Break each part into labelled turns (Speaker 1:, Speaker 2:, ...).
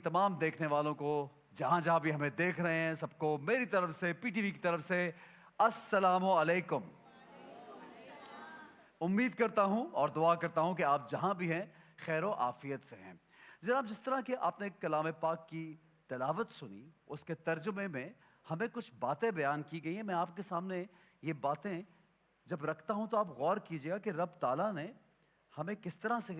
Speaker 1: तमाम देखने वालों को जहाँ जहाँ भी हमें देख रहे हैं सबको मेरी तरफ से पीटीवी की तरफ से अस्सलामु अलैकुम। उम्मीद करता हूँ और दुआ करता हूँ कि आप जहाँ भी हैं खैर व आफियत से हैं। जनाब, जिस तरह के आपने कलाम पाक की तिलावत सुनी उसके तर्जुमे में हमें कुछ बातें बयान की गई हैं। मैं आपके सामने ये बातें जब रखता हूँ तो आप गौर कीजिएगा कि रब ताला ने हमें किस तरह से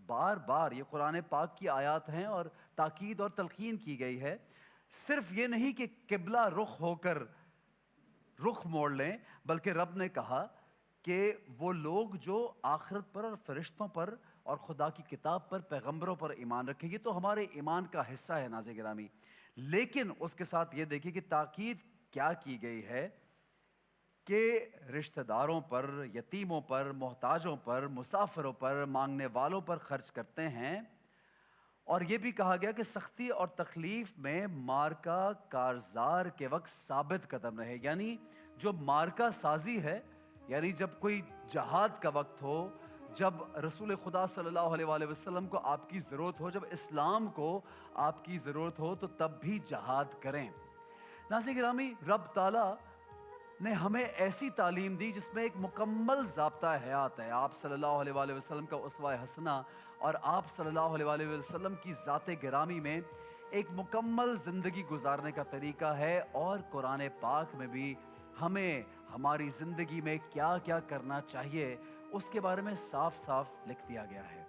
Speaker 1: बार बार, ये कुरान पाक की आयत हैं और ताकीद और तलकीन की गई है। सिर्फ ये नहीं कि किबला रुख होकर रुख मोड़ लें, बल्कि रब ने कहा कि वो लोग जो आखिरत पर और फरिश्तों पर और खुदा की किताब पर, पैगंबरों पर ईमान रखेंगे तो हमारे ईमान का हिस्सा है नाज़े गिरामी। लेकिन उसके साथ ये देखिए कि ताकीद क्या की गई है कि रिश्तेदारों पर, यतीमों पर, मोहताजों पर, मुसाफिरों पर, मांगने वालों पर खर्च करते हैं। और ये भी कहा गया कि सख्ती और तकलीफ में मार्का कारजार के वक्त साबित कदम रहे। यानी जो मार्का साजी है, यानी जब कोई जहाद का वक्त हो, जब रसूल खुदा सल्लल्लाहु अलैहि वसल्लम को आपकी ज़रूरत हो, जब इस्लाम को आपकी ज़रूरत हो, तो तब भी जहाद करें। नाज़रीन गिरामी, रब ताला ने हमें ऐसी तालीम दी जिसमें एक मुकम्मल ज़ाब्ता हयात है। आप सल्लल्लाहु अलैहि वसल्लम का उसवा हसना और आप सल्लल्लाहु अलैहि वसल्लम की ज़ाते गिरामी में एक मुकम्मल ज़िंदगी गुजारने का तरीका है। और कुरान पाक में भी हमें हमारी ज़िंदगी में क्या क्या करना चाहिए उसके बारे में साफ साफ लिख दिया गया है।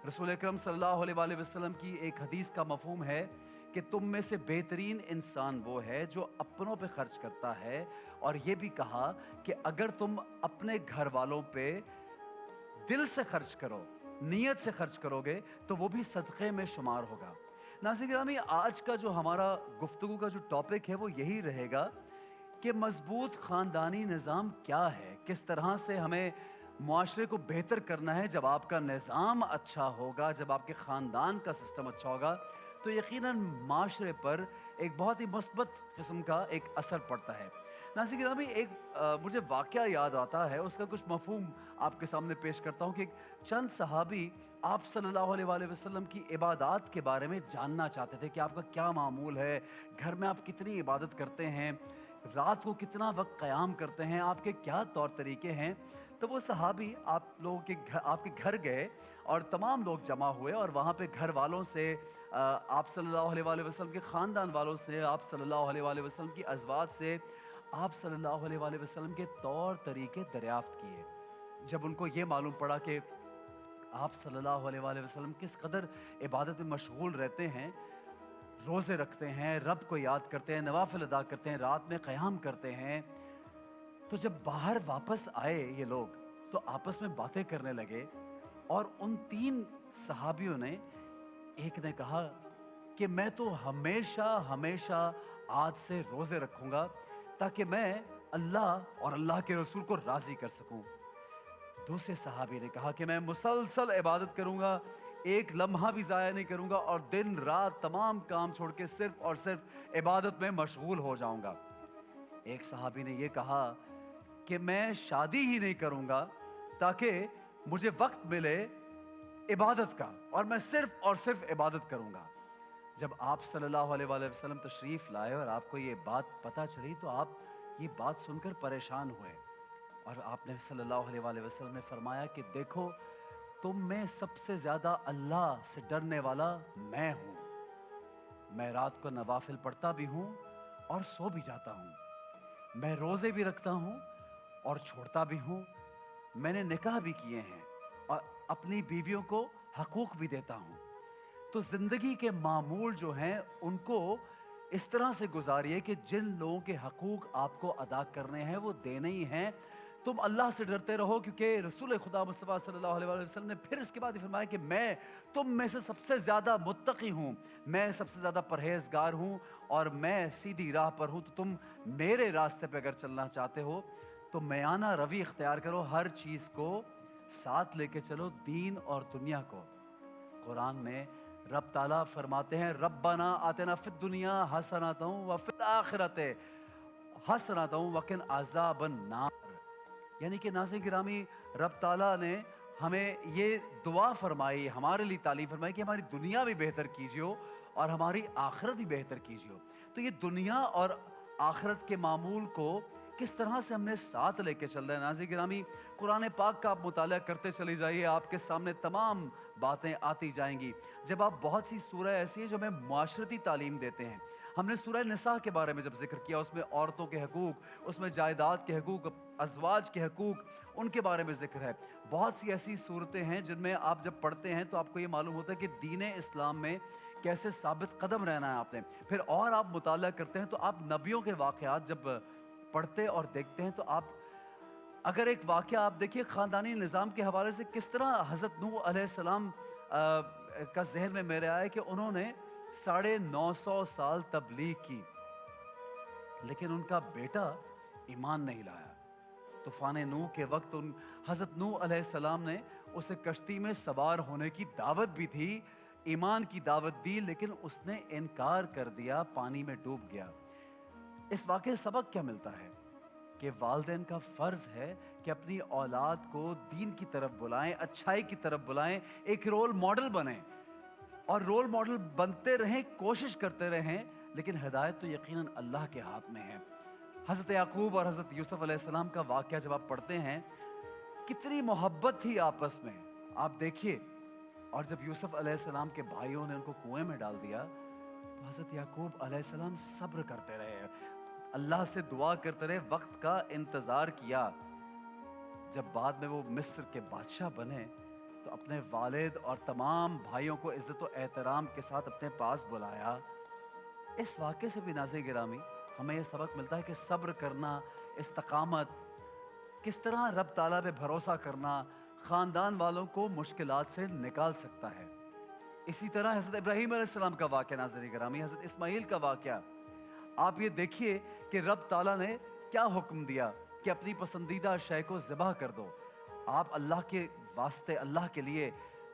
Speaker 1: रसूल अकरम सल्लल्लाहु अलैहि वसल्लम की एक हदीस का मफहूम है कि तुम में से बेहतरीन इंसान वो है जो अपनों पे खर्च करता है। और ये भी कहा कि अगर तुम अपने घर वालों पे दिल से खर्च करो, नीयत से खर्च करोगे, तो वो भी सदक़े में शुमार होगा। नाज़रीन गिरामी, आज का जो हमारा गुफ्तगू का जो टॉपिक है वो यही रहेगा कि मजबूत ख़ानदानी निज़ाम क्या है, किस तरह से हमें मुआशरे को बेहतर करना है। जब आपका निज़ाम अच्छा होगा, जब आपके ख़ानदान का सिस्टम अच्छा होगा, तो यकीनन माशरे पर एक बहुत ही मुस्बत किस्म का एक असर पड़ता है। नाज़रीन गिरामी, एक मुझे वाक़या याद आता है, उसका कुछ मफ़हूम आपके सामने पेश करता हूँ कि चंद सहाबी आप सल्लल्लाहु अलैहि वसल्लम की इबादत के बारे में जानना चाहते थे कि आपका क्या मामूल है, घर में आप कितनी इबादत करते हैं, रात को कितना वक्त क़याम करते हैं, आपके क्या तौर तरीके हैं। तो वो सहाबी आप लोगों के घर, आपके घर गए और तमाम लोग जमा हुए और वहाँ पे घर वालों से, आप सल्लल्लाहु अलैहि वसल्लम के ख़ानदान वालों से, आप सल्लल्लाहु अलैहि वसल्लम की अज़वाज से, आप सल्लल्लाहु अलैहि वसल्लम के तौर तरीके दरियाफ़्त किए। जब उनको ये मालूम पड़ा कि आप सल्लल्लाहु अलैहि वसल्लम किस कदर इबादत में मशगूल रहते हैं, रोज़े रखते हैं, रब को याद करते हैं, नवाफिल अदा करते हैं, रात में क़याम करते हैं, तो जब बाहर वापस आए ये लोग तो आपस में बातें करने लगे। और उन तीन सहाबियों ने, एक ने कहा कि मैं तो हमेशा हमेशा आज से रोज़े रखूँगा ताकि मैं अल्लाह और अल्लाह के रसूल को राज़ी कर सकूँ। दूसरे सहाबी ने कहा कि मैं मुसलसल इबादत करूँगा, एक लम्हा भी ज़ाया नहीं करूँगा और दिन रात तमाम काम छोड़ के सिर्फ़ और सिर्फ इबादत में मशगूल हो जाऊँगा। एक सहाबी ने यह कहा कि मैं शादी ही नहीं करूँगा ताकि मुझे वक्त मिले इबादत का और मैं सिर्फ और सिर्फ इबादत करूँगा। जब आप सल्लल्लाहु अलैहि वसल्लम तशरीफ़ लाए और आपको ये बात पता चली तो आप ये बात सुनकर परेशान हुए और आपने सल्लल्लाहु अलैहि वसल्लम ने फरमाया कि देखो, तुम में सबसे ज़्यादा अल्लाह से डरने वाला मैं हूँ। मैं रात को नवाफिल पढ़ता भी हूँ और सो भी जाता हूँ। मैं रोज़े भी रखता हूँ और छोड़ता भी हूँ। मैंने निकाह भी किए हैं और अपनी बीवियों को हकूक़ भी देता हूँ। तो ज़िंदगी के मामूल जो हैं उनको इस तरह से गुजारिए कि जिन लोगों के हकूक़ आपको अदा करने हैं वो देने ही हैं। तुम अल्लाह से डरते रहो, क्योंकि रसूल खुदा मुस्तफ़ा सल्लल्लाहु अलैहि वसल्लम ने फिर इसके बाद फरमाया कि मैं तुम में से सबसे ज़्यादा मुत्तकी हूँ, मैं सबसे ज़्यादा परहेज़गार हूँ और मैं सीधी राह पर हूँ। तो तुम मेरे रास्ते पे अगर चलना चाहते हो तो मयाना रवि इख्तियार करो, हर चीज़ को साथ लेके चलो, दीन और दुनिया को। कुरान में रब ताला फरमाते हैं, रब्बना आतिना फिद दुनिया हसनतन व फिल आखिरति हसनतन वकिन अज़ाबन नार। यानी कि नाज़रीन गिरामी, रब ताला ने हमें ये दुआ फरमाई, हमारे लिए तालीम फरमाई कि हमारी दुनिया भी बेहतर कीजिए اور ہماری آخرت ہی بہتر کیجیے. تو یہ دنیا اور آخرت کے معمول کو کس طرح سے ہم نے ساتھ لے کے چل رہے ہیں. ناظرین گرامی, قرآن پاک کا آپ مطالعہ کرتے چلے جائیے, آپ کے سامنے تمام باتیں آتی جائیں گی. جب آپ بہت سی سورہ ایسی ہیں جو ہمیں معاشرتی تعلیم دیتے ہیں. ہم نے سورہ نساء کے بارے میں جب ذکر کیا, اس میں عورتوں کے حقوق, اس میں جائیداد کے حقوق, ازواج کے حقوق, ان کے بارے میں ذکر ہے. بہت سی ایسی صورتیں ہیں جن میں آپ جب پڑھتے ہیں تو آپ کو یہ معلوم ہوتا ہے کہ دین اسلام میں کیسے ثابت قدم رہنا ہے آپ نے. پھر اور آپ مطالعہ کرتے ہیں تو آپ نبیوں کے واقعات جب پڑھتے اور دیکھتے ہیں تو آپ اگر ایک واقعہ آپ دیکھیے خاندانی نظام کے حوالے سے کس طرح حضرت نوح علیہ السلام کا ذہن میں میرے آیا کہ انہوں نے 950 سال تبلیغ کی, لیکن ان کا بیٹا ایمان نہیں لایا. طوفان نوح کے وقت حضرت نوح علیہ السلام نے اسے کشتی میں سوار ہونے کی دعوت بھی تھی, ایمان کی دعوت دی, لیکن اس نے انکار کر دیا, پانی میں ڈوب گیا. اس واقعے سے سبق کیا ملتا ہے کہ والدین کا فرض ہے کہ اپنی اولاد کو دین کی طرف بلائیں, اچھائی کی طرف بلائیں, ایک رول ماڈل بنیں, اور رول ماڈل بنتے رہیں, کوشش کرتے رہیں, لیکن ہدایت تو یقیناً اللہ کے ہاتھ میں ہے. حضرت یعقوب اور حضرت یوسف علیہ السلام کا واقعہ جب آپ پڑھتے ہیں, کتنی محبت تھی آپس میں, آپ دیکھیے. اور جب یوسف علیہ السلام کے بھائیوں نے ان کو کنویں میں ڈال دیا تو حضرت یعقوب علیہ السلام صبر کرتے رہے, اللہ سے دعا کرتے رہے, وقت کا انتظار کیا. جب بعد میں وہ مصر کے بادشاہ بنے تو اپنے والد اور تمام بھائیوں کو عزت و احترام کے ساتھ اپنے پاس بلایا. اس واقعے سے بھی ناظرین گرامی ہمیں یہ سبق ملتا ہے کہ صبر کرنا, استقامت, کس طرح رب تعالیٰ پہ بھروسہ کرنا خاندان والوں کو مشکلات سے نکال سکتا ہے. اسی طرح حضرت ابراہیم علیہ السلام کا واقعہ ناظرین گرامی, حضرت اسماعیل کا واقعہ, آپ یہ دیکھیے کہ رب تعالیٰ نے کیا حکم دیا کہ اپنی پسندیدہ شے کو ذبح کر دو. آپ اللہ کے واسطے, اللہ کے لیے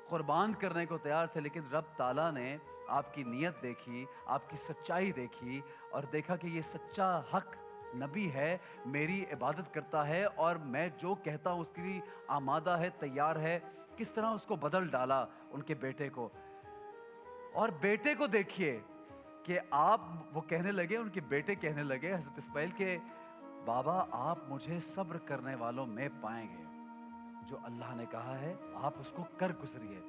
Speaker 1: قربان کرنے کو تیار تھے, لیکن رب تعالیٰ نے آپ کی نیت دیکھی, آپ کی سچائی دیکھی, اور دیکھا کہ یہ سچا حق نبی ہے, میری عبادت کرتا ہے, اور میں جو کہتا ہوں اس کے لیے آمادہ ہے, تیار ہے. کس طرح اس کو بدل ڈالا ان کے بیٹے کو. اور بیٹے کو دیکھیے کہ آپ, وہ کہنے لگے, ان کے بیٹے کہنے لگے حضرت اسماعیل کے بابا آپ مجھے صبر کرنے والوں میں پائیں گے, جو اللہ نے کہا ہے آپ اس کو کر گزریے.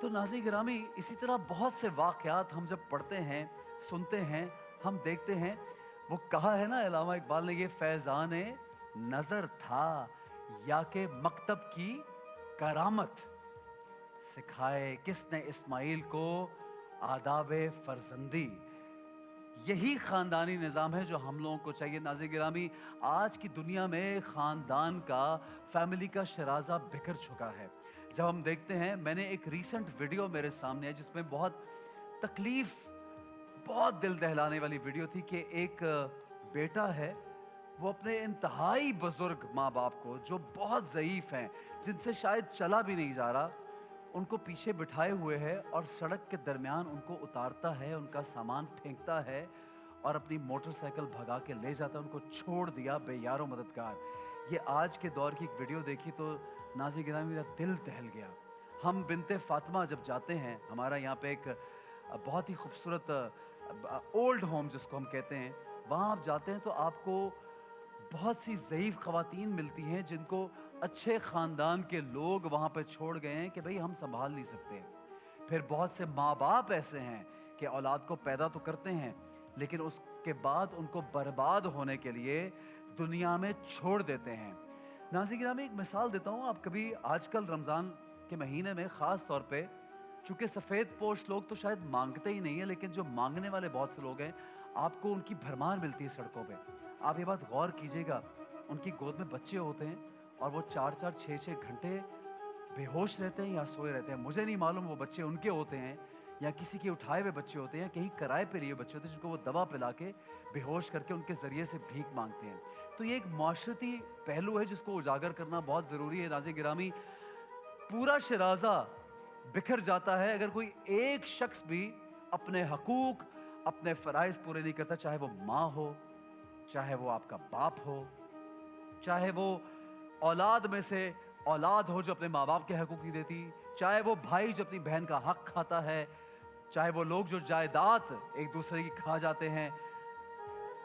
Speaker 1: تو ناظرین گرامی اسی طرح بہت سے واقعات ہم جب پڑھتے ہیں, سنتے ہیں, ہم دیکھتے ہیں. وہ کہا ہے نا علامہ اقبال نے, یہ فیضان نظر تھا یا کہ مکتب کی کرامت, سکھائے کس نے اسماعیل کو آداب فرزندی. یہی خاندانی نظام ہے جو ہم لوگوں کو چاہیے. ناظرین گرامی آج کی دنیا میں خاندان کا, فیملی کا شرازہ بکھر چکا ہے. جب ہم دیکھتے ہیں, میں نے ایک ریسنٹ ویڈیو میرے سامنے ہے جس میں بہت تکلیف, بہت دل دہلانے والی ویڈیو تھی کہ ایک بیٹا ہے, وہ اپنے انتہائی بزرگ ماں باپ کو جو بہت ضعیف ہیں, جن سے شاید چلا بھی نہیں جا رہا, ان کو پیچھے بٹھائے ہوئے ہے اور سڑک کے درمیان ان کو اتارتا ہے, ان کا سامان پھینکتا ہے اور اپنی موٹر سائیکل بھگا کے لے جاتا ہے, ان کو چھوڑ دیا بے یار و مددگار. یہ آج کے دور کی ایک ویڈیو دیکھی تو ناظرین گرامی میرا دل دہل گیا. ہم بنت فاطمہ جب جاتے ہیں, ہمارا یہاں پہ ایک بہت ہی خوبصورت اولڈ ہوم جس کو ہم کہتے ہیں, وہاں آپ جاتے ہیں تو آپ کو بہت سی ضعیف خواتین ملتی ہیں جن کو اچھے خاندان کے لوگ وہاں پہ چھوڑ گئے ہیں کہ بھئی ہم سنبھال نہیں سکتے. پھر بہت سے ماں باپ ایسے ہیں کہ اولاد کو پیدا تو کرتے ہیں لیکن اس کے بعد ان کو برباد ہونے کے لیے دنیا میں چھوڑ دیتے ہیں. ناظرین گرامی ایک مثال دیتا ہوں, آپ کبھی آج کل رمضان کے مہینے میں خاص طور پہ, چونکہ سفید پوش لوگ تو شاید مانگتے ہی نہیں ہیں, لیکن جو مانگنے والے بہت سے لوگ ہیں آپ کو ان کی بھرمار ملتی ہے سڑکوں پہ. آپ یہ بات غور کیجئے گا, ان کی گود میں بچے ہوتے ہیں اور وہ 4-4 6-6 گھنٹے بے ہوش رہتے ہیں یا سوئے رہتے ہیں. مجھے نہیں معلوم وہ بچے ان کے ہوتے ہیں یا کسی کے اٹھائے ہوئے بچے ہوتے ہیں, کہیں کرائے پہ لیے بچے ہوتے ہیں جن کو وہ دوا پلا کے بے ہوش کر کے ان کے ذریعے سے بھیک مانگتے ہیں. تو یہ ایک معاشرتی پہلو ہے جس کو اجاگر کرنا بہت ضروری ہے. ناظرین گرامی پورا شرازہ بکھر جاتا ہے اگر کوئی ایک شخص بھی اپنے حقوق, اپنے فرائض پورے نہیں کرتا, چاہے وہ ماں ہو, چاہے وہ آپ کا باپ ہو, چاہے وہ اولاد میں سے اولاد ہو جو اپنے ماں باپ کے حقوق نہیں دیتی, چاہے وہ بھائی جو اپنی بہن کا حق کھاتا ہے, चाहे वो लोग जो जायदाद एक दूसरे की खा जाते हैं,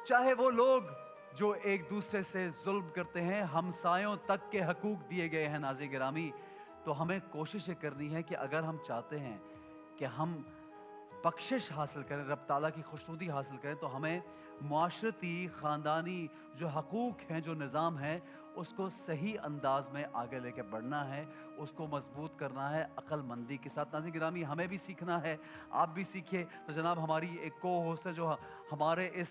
Speaker 1: चाहे वो लोग जो एक दूसरे से जुल्म करते हैं, हमसायों तक के हकूक दिए गए हैं नाज़रीन गिरामी। तो हमें कोशिश ये करनी है कि अगर हम चाहते हैं कि हम बख्शिश हासिल करें, रब ताला की खुशनुदी हासिल करें, तो हमें मुआशरती ख़ानदानी जो हकूक़ हैं, जो निज़ाम है, उसको सही अंदाज में आगे लेके बढ़ना है, उसको मजबूत करना है अक्लमंदी के साथ। नाज़रीन गिरामी, हमें भी सीखना है, आप भी सीखिए। तो जनाब हमारी एक को होस्ट है जो हमारे इस